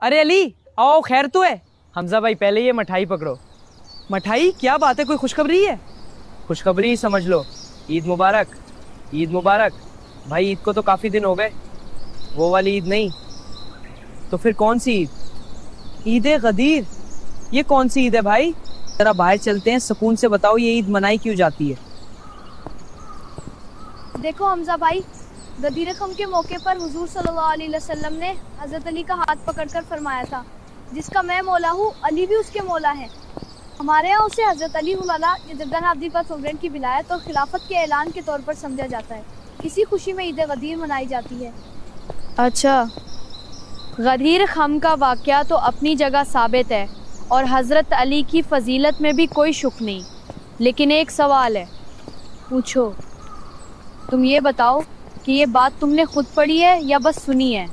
अरे अली आओ, खैर तो है? हमजा भाई पहले ये मिठाई पकड़ो। मिठाई? क्या बात है, कोई खुशखबरी है? खुशखबरी समझ लो। ईद मुबारक, ईद मुबारक। भाई ईद को तो काफ़ी दिन हो गए, वो वाली ईद नहीं। तो फिर कौन सी ईद? ईद गदीर। ये कौन सी ईद है भाई? जरा बाहर चलते हैं, सुकून से बताओ ये ईद मनाई क्यों जाती है? देखो हमजा भाई, गदीर खम के मौके पर हुजूर सल्लल्लाहु अलैहि वसल्लम ने हज़रत अली का हाथ पकड़कर फरमाया था, जिसका मैं मौला हूँ, अली भी उसके मौला है। हमारे यहाँ उसे हज़रत अली जद्दन अब्दी पर सोवरेन की विलायत और खिलाफत के ऐलान के तौर पर समझा जाता है। इसी खुशी में ईद गदीर मनाई जाती है। अच्छा, गदीर खम का वाक़या तो अपनी जगह साबित है और हज़रत अली की फजीलत में भी कोई शुक नहीं, लेकिन एक सवाल है। पूछो। तुम ये बताओ कि ये बात तुमने खुद पढ़ी है या बस सुनी है?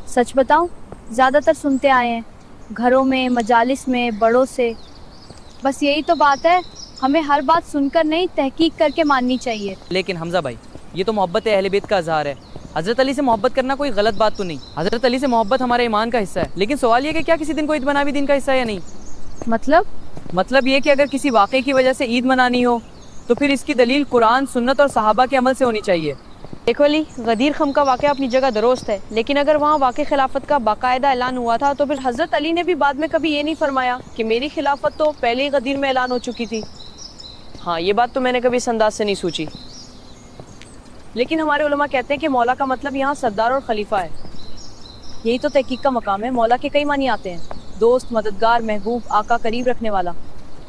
सच बताओ, ज़्यादातर सुनते आए हैं, घरों में, मजालिस में, बड़ों से। बस यही तो बात है, हमें हर बात सुनकर नहीं, तहकीक करके माननी चाहिए। लेकिन हमजा भाई, ये तो मोहब्बत अहले बैत का इज़हार है। हज़रत अली से मोहब्बत करना कोई गलत बात तो नहीं। हज़रत अली से मोहब्बत हमारे ईमान का हिस्सा है। लेकिन सवाल ये कि क्या किसी दिन को ईद मनाना भी दिन का हिस्सा है या नहीं? मतलब ये कि अगर किसी वाक़े की वजह से ईद मनानी हो तो फिर इसकी दलील कुरान, सुन्नत और सहाबा के अमल से होनी चाहिए। देखो अली, गदीर खम का वाक़या अपनी जगह दुरुस्त है, लेकिन अगर वहाँ वाक़े खिलाफत का बाकायदा ऐलान हुआ था तो फिर हज़रत अली ने भी बाद में कभी ये नहीं फरमाया कि मेरी खिलाफत तो पहले ही गदीर में ऐलान हो चुकी थी। हाँ, ये बात तो मैंने कभी इस अंदाज से नहीं सोची। लेकिन हमारे उलमा कहते हैं कि मौला का मतलब यहाँ सरदार और खलीफा है। यही तो तहकीक का मकाम है। मौला के कई मानी आते हैं, दोस्त, मददगार, महबूब, आका, करीब रखने वाला।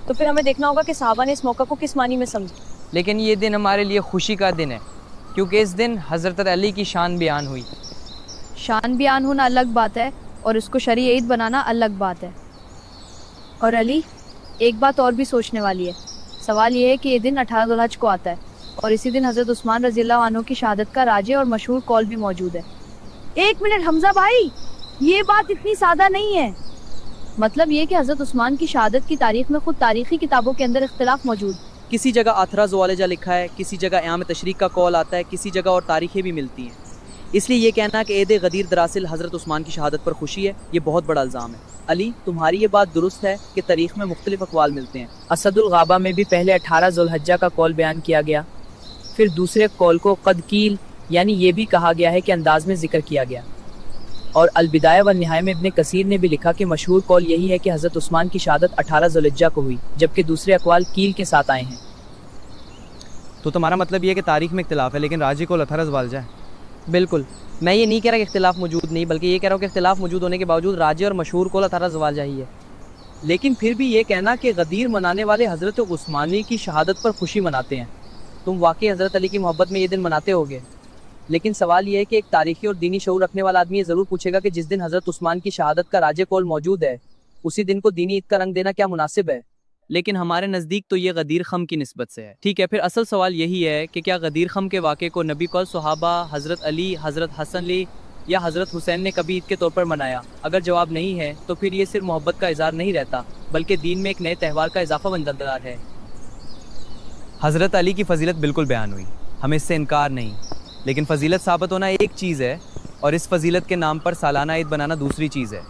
तो फिर हमें देखना होगा कि साहबा ने इस मौका को किस मानी में समझा। लेकिन ये दिन हमारे लिए खुशी का दिन है, क्योंकि इस दिन हज़रत अली की शान बयान हुई। शान बयान होना अलग बात है और उसको शरई ईद बनाना अलग बात है। और अली, एक बात और भी सोचने वाली है। सवाल ये है कि ये दिन 18 ज़ुल्हज को आता है और इसी दिन हज़रत उस्मान रज़ियल्लाहु अन्हु की शहादत का राजे और मशहूर कौल भी मौजूद है। एक मिनट हमजा भाई, ये बात इतनी सादा नहीं है। मतलब ये कि हज़रत उस्मान की शहादत की तारीख में खुद तारीखी किताबों के अंदर इख्तिलाफ मौजूद। किसी जगह आथरा ज़वालजा लिखा है, किसी जगह क़याम तशरीक़ का कौल आता है, किसी जगह और तारीखें भी मिलती हैं। इसलिए ये कहना कि ईद गदीर दरअसल हज़रत उस्मान की शहादत पर खुशी है, ये बहुत बड़ा इल्ज़ाम है। अली, तुम्हारी ये बात दुरुस्त है कि तारीख़ में मुख्तलिफ अक़वाल मिलते हैं। असदुल गाबा में भी पहले 18 ज़ुल्हज्जा का कौल बयान किया गया, फिर दूसरे कौल को क़दकील यानी ये भी कहा गया है कि अंदाज में ज़िक्र किया गया। और अलबिदाया व निहाया में इब्न कसीर ने भी लिखा कि मशहूर कौल यही है कि हज़रत उस्मान की शहादत 18 ज़ुल्हिज्जा को हुई, जबकि दूसरे अक़वाल कील के साथ आए हैं। तो तुम्हारा मतलब ये है कि तारीख में इख्तिलाफ है, लेकिन राजी कौल 18 ज़ुल्हिज्जा है? बिल्कुल, मैं ये नहीं कह रहा कि इख्तिलाफ मौजूद नहीं, बल्कि ये कह रहा हूँ कि इख्तिलाफ मौजूद होने के बावजूद राजी और मशहूर कौल 18 ज़ुल्हिज्जा ही है। लेकिन फिर भी ये कहना कि गदीर मनाने वाले हज़रत उस्मानी की शहादत पर खुशी मनाते हैं, तुम वाकई हज़रत अली की मोहब्बत में ये दिन मनाते होगे। लेकिन सवाल ये है कि एक तारीखी और दीनी शऊर रखने वाला आदमी ये ज़रूर पूछेगा कि जिस दिन हज़रत उस्मान की शहादत का राजे कौल मौजूद है, उसी दिन को दीनी ईद का रंग देना क्या मुनासिब है? लेकिन हमारे नज़दीक तो ये गदीर खम की निस्बत से है। ठीक है, फिर असल सवाल यही है कि क्या गदीर खम के वाक़े को नबी कौल, सहाबा, हज़रत अली, हज़रत हसन अली या हज़रत हुसैन ने कभी ईद के तौर पर मनाया? अगर जवाब नहीं है तो फिर ये सिर्फ मोहब्बत का इज़हार नहीं रहता, बल्कि दीन में एक नए त्यौहार का इजाफा बन जाता है। हज़रत अली की फजीलत बिल्कुल बयान हुई, हमें इससे इनकार नहीं, लेकिन फ़जीलत साबित होना एक चीज़ है और इस फजीलत के नाम पर सालाना ईद बनाना दूसरी चीज़ है।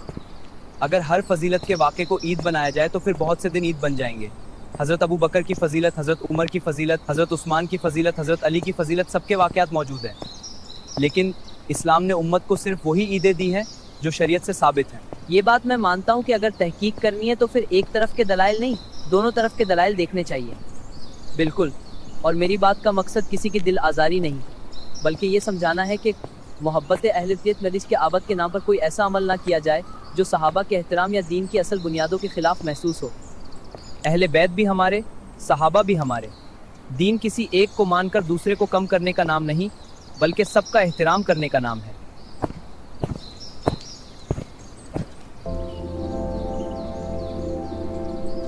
अगर हर फजीलत के वाक़े को ईद बनाया जाए तो फिर बहुत से दिन ईद बन जाएंगे। हज़रत अबू बकर की फ़जीलत, हज़रत उमर की फ़जीलत, हज़रत उस्मान की फ़जीलत, हज़रत अली की फ़जीलत, सबके वाक़यात मौजूद हैं। लेकिन इस्लाम ने उम्मत को सिर्फ वही ईदें दी हैं जो शरीयत से साबित हैं। ये बात मैं मानता हूँ कि अगर तहकीक करनी है तो फिर एक तरफ के दलाइल नहीं, दोनों तरफ के दलाइल देखने चाहिए। बिल्कुल, और मेरी बात का मकसद किसी की दिल आज़ारी नहीं, बल्कि ये समझाना है कि मोहब्बत अहले बैत में रिज़्क़ आबद के नाम पर कोई ऐसा अमल ना किया जाए जो सहाबा के एहतराम या दीन की असल बुनियादों के ख़िलाफ़ महसूस हो। अहले बैत भी हमारे, सहाबा भी हमारे। दीन किसी एक को मानकर दूसरे को कम करने का नाम नहीं, बल्कि सबका एहतराम करने का नाम है।